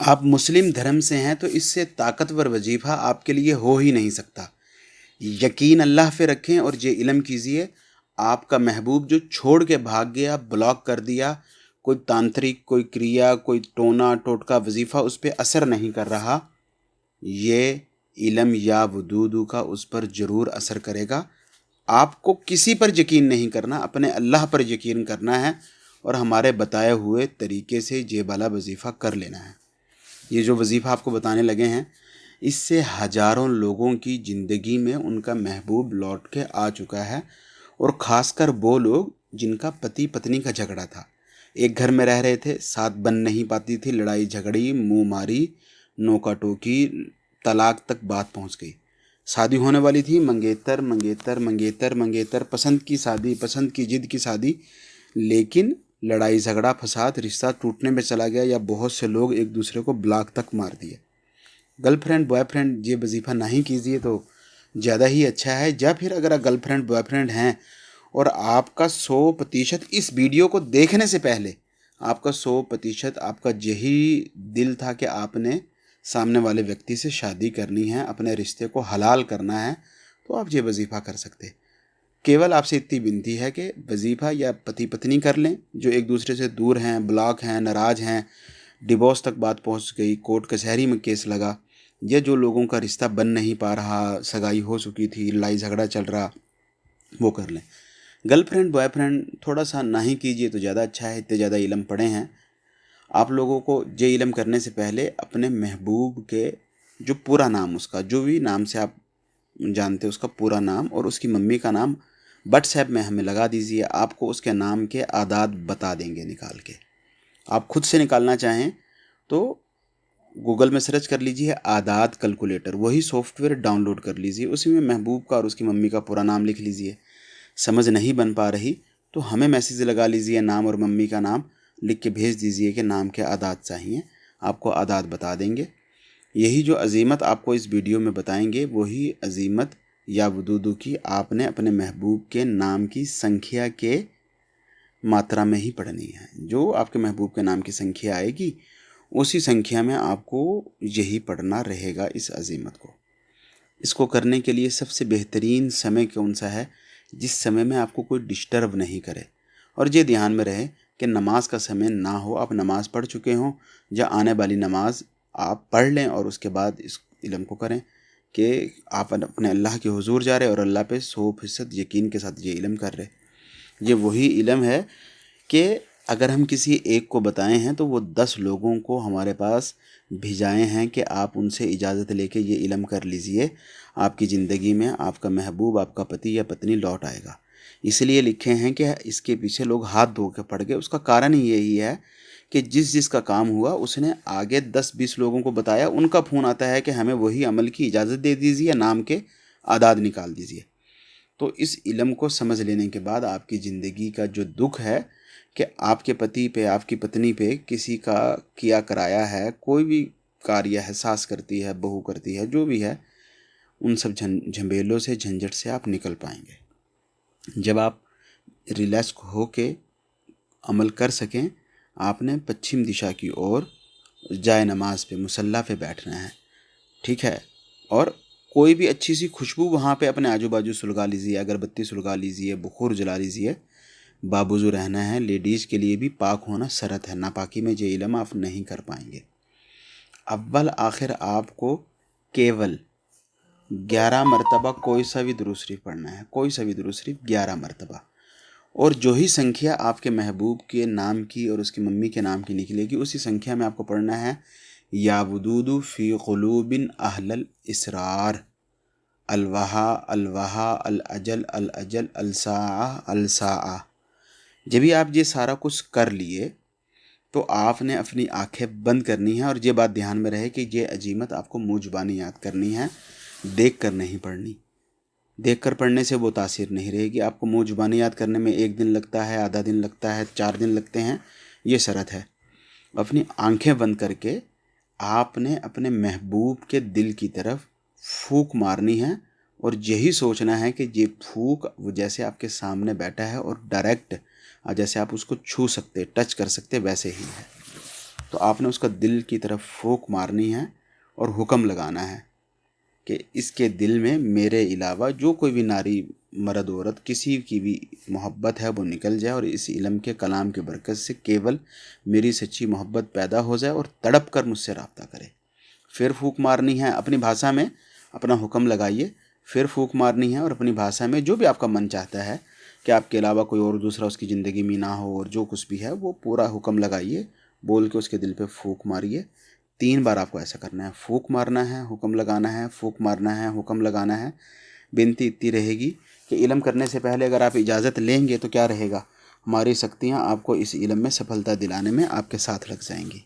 आप मुस्लिम धर्म से हैं तो इससे ताकतवर वजीफ़ा आपके लिए हो ही नहीं सकता। यकीन अल्लाह पे रखें और ये इल्म कीजिए, आपका महबूब जो छोड़ के भाग गया, ब्लॉक कर दिया, कोई तांत्रिक, कोई क्रिया, कोई टोना टोटका वजीफ़ा उस पे असर नहीं कर रहा। ये इल्म या वदूदू का उस पर ज़रूर असर करेगा। आपको किसी पर यकीन नहीं करना, अपने अल्लाह पर यकीन करना है और हमारे बताए हुए तरीके से ये वाला वजीफ़ा कर लेना है। ये जो वजीफ़ा आपको बताने लगे हैं, इससे हज़ारों लोगों की ज़िंदगी में उनका महबूब लौट के आ चुका है। और ख़ासकर वो लोग जिनका पति पत्नी का झगड़ा था, एक घर में रह रहे थे, साथ बन नहीं पाती थी, लड़ाई झगड़ी, मुंह मारी, नोका टोकी, तलाक तक बात पहुंच गई। शादी होने वाली थी, मंगेतर मंगेतर मंगेतर मंगेतर, पसंद की शादी, पसंद की जिद की शादी, लेकिन लड़ाई झगड़ा फसाद, रिश्ता टूटने में चला गया, या बहुत से लोग एक दूसरे को ब्लॉक तक मार दिए। गर्लफ्रेंड बॉयफ्रेंड ये वजीफ़ा नहीं कीजिए तो ज़्यादा ही अच्छा है। या फिर अगर गर्लफ्रेंड बॉयफ्रेंड हैं और आपका 100% इस वीडियो को देखने से पहले आपका 100% आपका यही दिल था कि आपने सामने वाले व्यक्ति से शादी करनी है, अपने रिश्ते को हलाल करना है, तो आप ये वजीफ़ा कर सकते। केवल आपसे इतनी विनती है कि वजीफ़ा या पति पत्नी कर लें जो एक दूसरे से दूर हैं, ब्लॉक हैं, नाराज़ हैं, डिवोर्स तक बात पहुंच गई, कोर्ट कचहरी में केस लगा, या जो लोगों का रिश्ता बन नहीं पा रहा, सगाई हो चुकी थी, लड़ाई झगड़ा चल रहा, वो कर लें। गर्लफ्रेंड बॉयफ्रेंड थोड़ा सा ना ही कीजिए तो ज़्यादा अच्छा है। इतने ज़्यादा इल्म पढ़े हैं आप लोगों को। ये इल्म करने से पहले अपने महबूब के जो पूरा नाम, उसका जो भी नाम से आप जानते उसका पूरा नाम और उसकी मम्मी का नाम व्हाट्सएप में हमें लगा दीजिए। आपको उसके नाम के आदाद बता देंगे निकाल के। आप खुद से निकालना चाहें तो गूगल में सर्च कर लीजिए आदाद कैलकुलेटर, वही सॉफ्टवेयर डाउनलोड कर लीजिए, उसी में महबूब का और उसकी मम्मी का पूरा नाम लिख लीजिए। समझ नहीं बन पा रही तो हमें मैसेज लगा लीजिए, नाम और मम्मी का नाम लिख के भेज दीजिए कि नाम के आदाद चाहिए, आपको आदाद बता देंगे। यही जो अजीमत आपको इस वीडियो में बताएंगे वही अजीमत या वदूदू की आपने अपने महबूब के नाम की संख्या के मात्रा में ही पढ़नी है। जो आपके महबूब के नाम की संख्या आएगी उसी संख्या में आपको यही पढ़ना रहेगा इस अजीमत को। इसको करने के लिए सबसे बेहतरीन समय कौन सा है? जिस समय में आपको कोई डिस्टर्ब नहीं करे। और ये ध्यान में रहे कि नमाज का समय ना हो, आप नमाज़ पढ़ चुके हों, या आने वाली नमाज आप पढ़ लें और उसके बाद इस इल्म को करें कि आप अपने अल्लाह के हुजूर जा रहे और अल्लाह पे 100% यकीन के साथ ये इल्म कर रहे। ये वही इल्म है कि अगर हम किसी एक को बताए हैं तो वो 10 लोगों को हमारे पास भिजाए हैं कि आप उनसे इजाज़त लेके ये इल्म कर लीजिए, आपकी ज़िंदगी में आपका महबूब, आपका पति या पत्नी लौट आएगा। इसलिए लिखे हैं कि इसके पीछे लोग हाथ धो के पड़ गए। उसका कारण ही यही है कि जिस जिसका काम हुआ उसने आगे 10-20 लोगों को बताया, उनका फ़ोन आता है कि हमें वही अमल की इजाज़त दे दीजिए, नाम के आदाद निकाल दीजिए। तो इस इल्म को समझ लेने के बाद आपकी ज़िंदगी का जो दुख है कि आपके पति पे, आपकी पत्नी पे किसी का किया कराया है, कोई भी कार्य है, सास करती है, बहू करती है, जो भी है, उन सब झंझमेलों से, झंझट से आप निकल पाएंगे। जब आप रिलैक्स हो के अमल कर सकें, आपने पश्चिम दिशा की ओर जाए नमाज पे मुसल्ला पे बैठना है, ठीक है। और कोई भी अच्छी सी खुशबू वहाँ पे अपने आजू बाजू सुलगा लीजिए, अगरबत्ती सुलगा लीजिए, बुखूर जला लीजिए। बावजू रहना है। लेडीज़ के लिए भी पाक होना शरत है, नापाकी में ये इल्म आप नहीं कर पाएंगे। अव्वल आखिर आपको केवल 11 मरतबा कोई सा भी दुरूद शरीफ पढ़ना है, कोई सा भी दुरूद शरीफ 11 मरतबा। और जो ही संख्या आपके महबूब के नाम की और उसकी मम्मी के नाम की निकलेगी उसी संख्या में आपको पढ़ना है या वदूदु फ़ी क़ुलूबिन अहलल इसरार, अलवहा अलवहा अल अजल अल अजल अलसाआ अलसाआ। जब भी आप ये सारा कुछ कर लिए तो आपने अपनी आंखें बंद करनी है और ये बात ध्यान में रहे कि ये अजीमत आपको मुँह ज़ुबानी याद करनी है, देख कर नहीं पढ़नी। देख कर पढ़ने से वो तासीर नहीं रहेगी। आपको मुँह ज़ुबानी याद करने में 1 दिन लगता है, आधा दिन लगता है, 4 दिन लगते हैं, ये शरत है। अपनी आंखें बंद करके आपने अपने महबूब के दिल की तरफ फूंक मारनी है और यही सोचना है कि ये फूंक वो जैसे आपके सामने बैठा है और डायरेक्ट जैसे आप उसको छू सकते, टच कर सकते, वैसे ही है। तो आपने उसका दिल की तरफ फूंक मारनी है और हुक्म लगाना है कि इसके दिल में मेरे अलावा जो कोई भी नारी मर्द औरत किसी की भी मोहब्बत है वो निकल जाए और इस इल्म के कलाम की बरकत से केवल मेरी सच्ची मोहब्बत पैदा हो जाए और तड़प कर मुझसे रब्ता करे। फिर फूंक मारनी है अपनी भाषा में, अपना हुक्म लगाइए, फिर फूंक मारनी है और अपनी भाषा में जो भी आपका मन चाहता है कि आपके अलावा कोई और दूसरा उसकी ज़िंदगी में ना हो और जो कुछ भी है वो पूरा हुक्म लगाइए, बोल के उसके दिल पे फूंक मारिए। 3 बार आपको ऐसा करना है, फूंक मारना है, हुक्म लगाना है, फूंक मारना है, हुक्म लगाना है। बिनती इतनी रहेगी कि इल्म करने से पहले अगर आप इजाज़त लेंगे तो क्या रहेगा, हमारी शक्तियाँ आपको इस इल्म में सफलता दिलाने में आपके साथ लग जाएंगी।